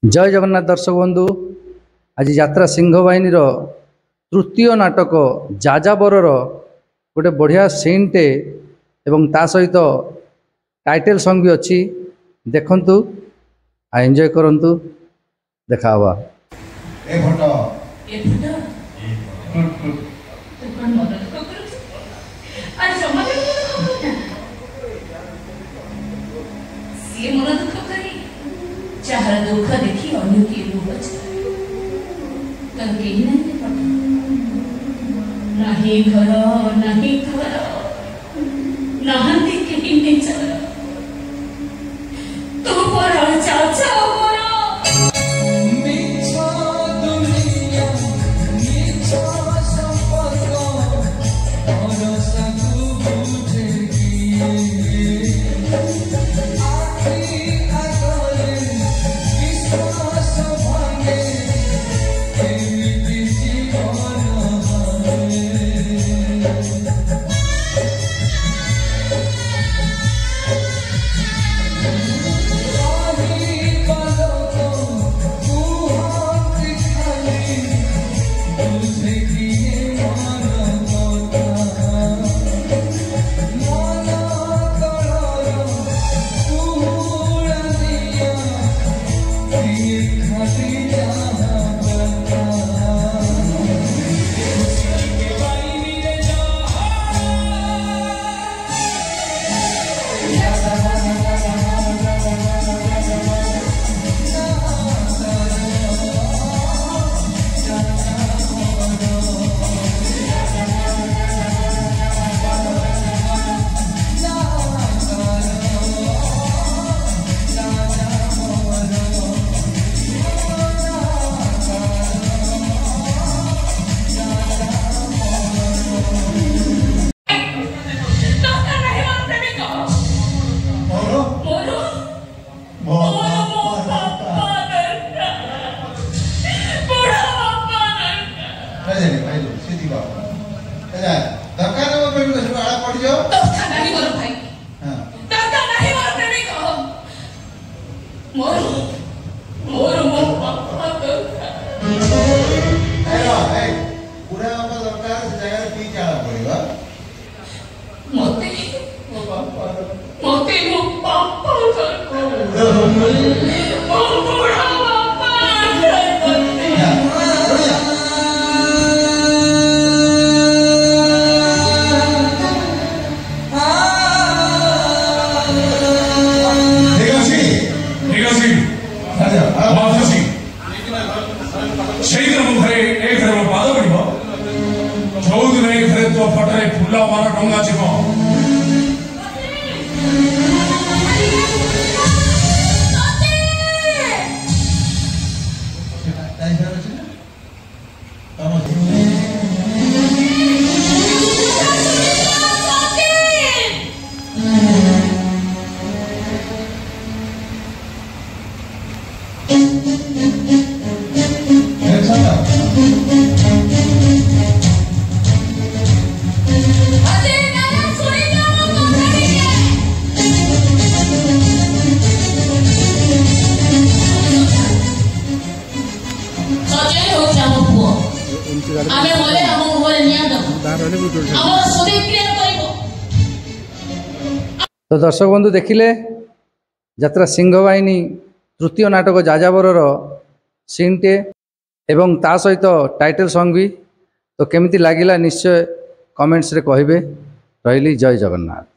जय जगन्नाथ दर्शक बंधु। आज यात्रा सिंह बाहिनी तृतीय नाटक जाजाबरर गोटे बढ़िया सीनटे एवं ता सहित टाइटल सॉन्ग भी अच्छी देखंतु आ एंजॉय करंतु। देखा हुआ ए फोटो ए फोटो तो कौन मदद को करू आज समाज को सी मन दुख करी चाहर दुख देखी अन्य की रूप तन केही नहीं पट नहीं घर नहांती केही निचर तू पर चाचा तो दर्शक बंधु देखिले यात्रा सिंह बाहिनी तृतीय नाटक जाजाबरर सीनटे एवं ता सहित टाइटल सॉन्ग भी। तो केमिति लागिला निश्चय कमेंट्स रे कहिबे। रहिली जय जगन्नाथ।